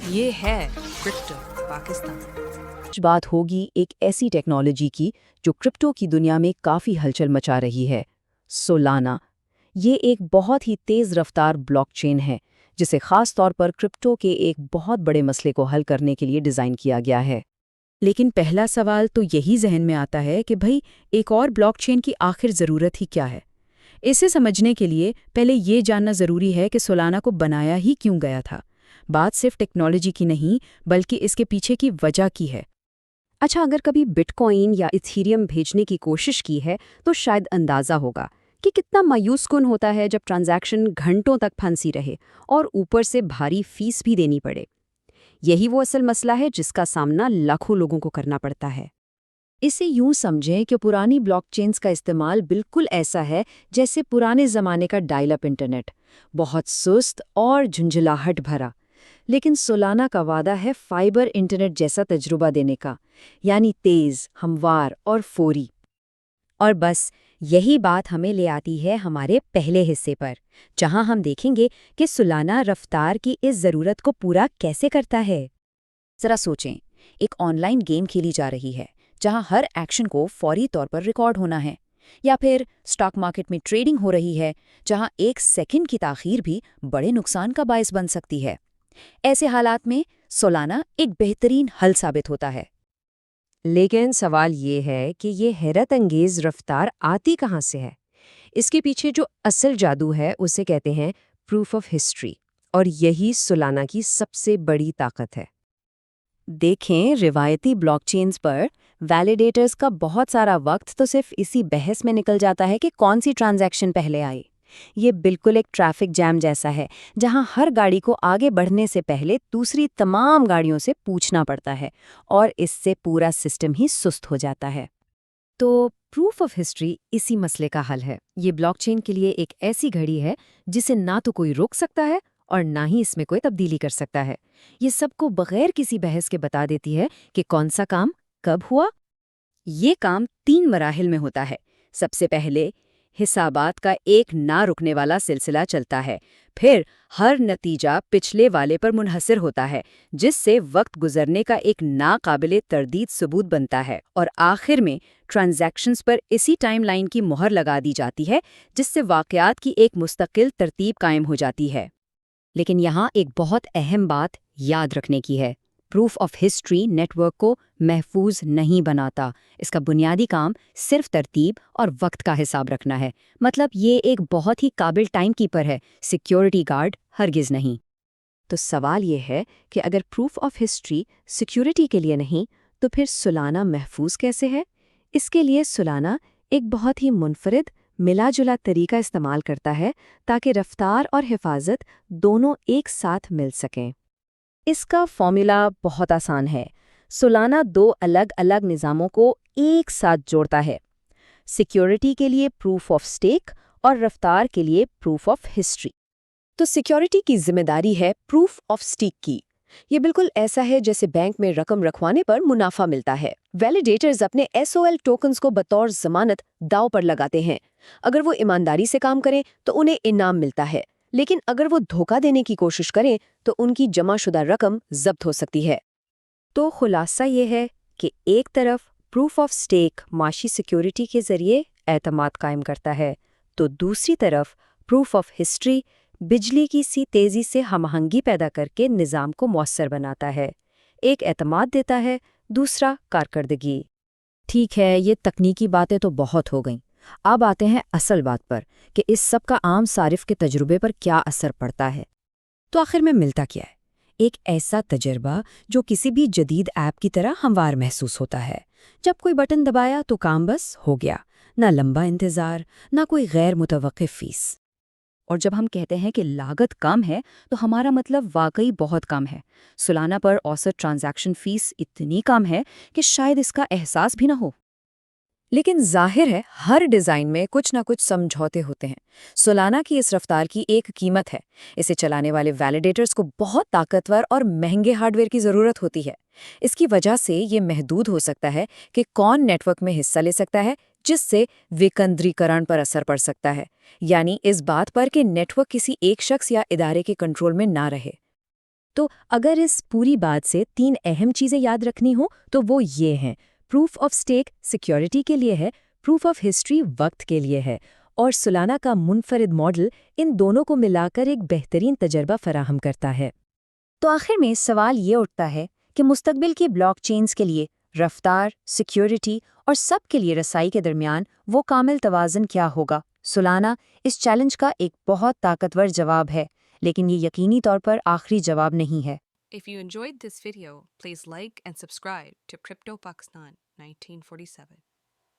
یہ ہے کرپٹو پاکستان۔ آج بات ہوگی ایک ایسی ٹیکنالوجی کی جو کرپٹو کی دنیا میں کافی ہلچل مچا رہی ہے، سولانا۔ یہ ایک بہت ہی تیز رفتار بلاک چین ہے جسے خاص طور پر کرپٹو کے ایک بہت بڑے مسئلے کو حل کرنے کے لیے ڈیزائن کیا گیا ہے۔ لیکن پہلا سوال تو یہی ذہن میں آتا ہے کہ بھئی ایک اور بلاک چین کی آخر ضرورت ہی کیا ہے؟ اسے سمجھنے کے لیے پہلے یہ جاننا ضروری ہے کہ سولانا کو بنایا ہی کیوں گیا تھا۔ بات صرف ٹیکنالوجی کی نہیں بلکہ اس کے پیچھے کی وجہ کی ہے۔ اچھا، اگر کبھی بٹ کوائن یا ایتھیریم بھیجنے کی کوشش کی ہے تو شاید اندازہ ہوگا کہ کتنا مایوس کن ہوتا ہے جب ٹرانزیکشن گھنٹوں تک پھنسی رہے اور اوپر سے بھاری فیس بھی دینی پڑے۔ یہی وہ اصل مسئلہ ہے جس کا سامنا لاکھوں لوگوں کو کرنا پڑتا ہے۔ اسے یوں سمجھیں کہ پرانی بلاک چینز کا استعمال بالکل ایسا ہے جیسے پرانے زمانے کا ڈائل اپ انٹرنیٹ، بہت سست اور جھنجھلاہٹ بھرا۔ لیکن سولانا کا وعدہ ہے فائبر انٹرنیٹ جیسا تجربہ دینے کا، یعنی تیز، ہموار اور فوری۔ اور بس یہی بات ہمیں لے آتی ہے ہمارے پہلے حصے پر، جہاں ہم دیکھیں گے کہ سولانا رفتار کی اس ضرورت کو پورا کیسے کرتا ہے۔ ذرا سوچیں، ایک آن لائن گیم کھیلی جا رہی ہے جہاں ہر ایکشن کو فوری طور پر ریکارڈ ہونا ہے، یا پھر اسٹاک مارکیٹ میں ٹریڈنگ ہو رہی ہے جہاں ایک سیکنڈ کی تاخیر بھی بڑے نقصان کا باعث بن سکتی ہے۔ ایسے حالات میں سولانا ایک بہترین حل ثابت ہوتا ہے۔ لیکن سوال یہ ہے کہ یہ حیرت انگیز رفتار آتی کہاں سے ہے؟ اس کے پیچھے جو اصل جادو ہے اسے کہتے ہیں پروف آف ہسٹری، اور یہی سولانا کی سب سے بڑی طاقت ہے۔ دیکھیں، روایتی بلاک چینز پر ویلیڈیٹرز کا بہت سارا وقت تو صرف اسی بحث میں نکل جاتا ہے کہ کون سی ٹرانزیکشن پہلے آئی۔ یہ بالکل ایک ٹریفک جام جیسا ہے جہاں ہر گاڑی کو آگے بڑھنے سے پہلے دوسری تمام گاڑیوں سے پوچھنا پڑتا ہے، اور اس سے پورا سسٹم ہی سست ہو جاتا ہے۔ تو پروف آف ہسٹری اسی مسئلے کا حل ہے۔ یہ بلاک چین کے لیے ایک ایسی گھڑی ہے جسے نہ تو کوئی روک سکتا ہے اور نہ ہی اس میں کوئی تبدیلی کر سکتا ہے۔ یہ سب کو بغیر کسی بحث کے بتا دیتی ہے کہ کون سا کام کب ہوا۔ یہ کام 3 مراحل میں ہوتا ہے۔ سب سے پہلے حسابات کا ایک نہ رکنے والا سلسلہ چلتا ہے، پھر ہر نتیجہ پچھلے والے پر منحصر ہوتا ہے جس سے وقت گزرنے کا ایک ناقابل تردید ثبوت بنتا ہے، اور آخر میں ٹرانزیکشنز پر اسی ٹائم لائن کی مہر لگا دی جاتی ہے جس سے واقعات کی ایک مستقل ترتیب قائم ہو جاتی ہے۔ لیکن یہاں ایک بہت اہم بات یاد رکھنے کی ہے۔ Proof of history network کو محفوظ نہیں بناتا۔ اس کا بنیادی کام صرف ترتیب اور وقت کا حساب رکھنا ہے۔ مطلب یہ ایک بہت ہی قابل ٹائم کیپر ہے، سیکیورٹی گارڈ ہرگز نہیں۔ تو سوال یہ ہے کہ اگر پروف آف ہسٹری سیکیورٹی کے لیے نہیں تو پھر سولانا محفوظ کیسے ہے؟ اس کے لیے سولانا ایک بہت ہی منفرد ملا جلا طریقہ استعمال کرتا ہے تاکہ رفتار اور حفاظت دونوں ایک ساتھ مل سکیں۔ اس کا فارمولا بہت آسان ہے۔ سولانا 2 الگ الگ نظاموں کو ایک ساتھ جوڑتا ہے، سیکیورٹی کے لیے پروف آف اسٹیک اور رفتار کے لیے پروف آف ہسٹری۔ تو سیکیورٹی کی ذمہ داری ہے پروف آف اسٹیک کی۔ یہ بالکل ایسا ہے جیسے بینک میں رقم رکھوانے پر منافع ملتا ہے۔ ویلیڈیٹرز اپنے SOL ٹوکنز کو بطور ضمانت داؤ پر لگاتے ہیں۔ اگر وہ ایمانداری سے کام کریں تو انہیں انعام ملتا ہے، لیکن اگر وہ دھوکہ دینے کی کوشش کریں تو ان کی جمع شدہ رقم ضبط ہو سکتی ہے۔ تو خلاصہ یہ ہے کہ ایک طرف پروف آف اسٹیک معاشی سیکیورٹی کے ذریعے اعتماد قائم کرتا ہے، تو دوسری طرف پروف آف ہسٹری بجلی کی سی تیزی سے ہم آہنگی پیدا کر کے نظام کو مؤثر بناتا ہے۔ ایک اعتماد دیتا ہے، دوسرا کارکردگی۔ ٹھیک ہے، یہ تکنیکی باتیں تو بہت ہو گئیں۔ اب آتے ہیں اصل بات پر کہ اس سب کا عام صارف کے تجربے پر کیا اثر پڑتا ہے۔ تو آخر میں ملتا کیا ہے؟ ایک ایسا تجربہ جو کسی بھی جدید ایپ کی طرح ہموار محسوس ہوتا ہے۔ جب کوئی بٹن دبایا تو کام بس ہو گیا، نہ لمبا انتظار، نہ کوئی غیر متوقع فیس۔ اور جب ہم کہتے ہیں کہ لاگت کم ہے تو ہمارا مطلب واقعی بہت کم ہے۔ سولانا پر اوسط ٹرانزیکشن فیس اتنی کم ہے کہ شاید اس کا احساس بھی نہ ہو۔ لیکن ظاہر ہے ہر ڈیزائن میں کچھ نہ کچھ سمجھوتے ہوتے ہیں۔ سولانا کی اس رفتار کی ایک قیمت ہے۔ اسے چلانے والے ویلیڈیٹرز کو بہت طاقتور اور مہنگے ہارڈ ویئر کی ضرورت ہوتی ہے۔ اس کی وجہ سے یہ محدود ہو سکتا ہے کہ کون نیٹ ورک میں حصہ لے سکتا ہے، جس سے وکندریکرن پر اثر پڑ سکتا ہے، یعنی اس بات پر کہ نیٹ ورک کسی ایک شخص یا ادارے کے کنٹرول میں نہ رہے۔ تو اگر اس پوری بات سے 3 اہم چیزیں یاد رکھنی ہوں تو وہ یہ ہیں: پروف آف سٹیک سیکیورٹی کے لیے ہے، پروف آف ہسٹری وقت کے لیے ہے، اور سولانا کا منفرد ماڈل ان دونوں کو ملا کر ایک بہترین تجربہ فراہم کرتا ہے۔ تو آخر میں سوال یہ اٹھتا ہے کہ مستقبل کی بلاک چینز کے لیے رفتار، سیکیورٹی اور سب کے لیے رسائی کے درمیان وہ کامل توازن کیا ہوگا؟ سولانا اس چیلنج کا ایک بہت طاقتور جواب ہے، لیکن یہ یقینی طور پر آخری جواب نہیں ہے۔ If you enjoyed this video, please like and subscribe to Crypto Pakistan 1947.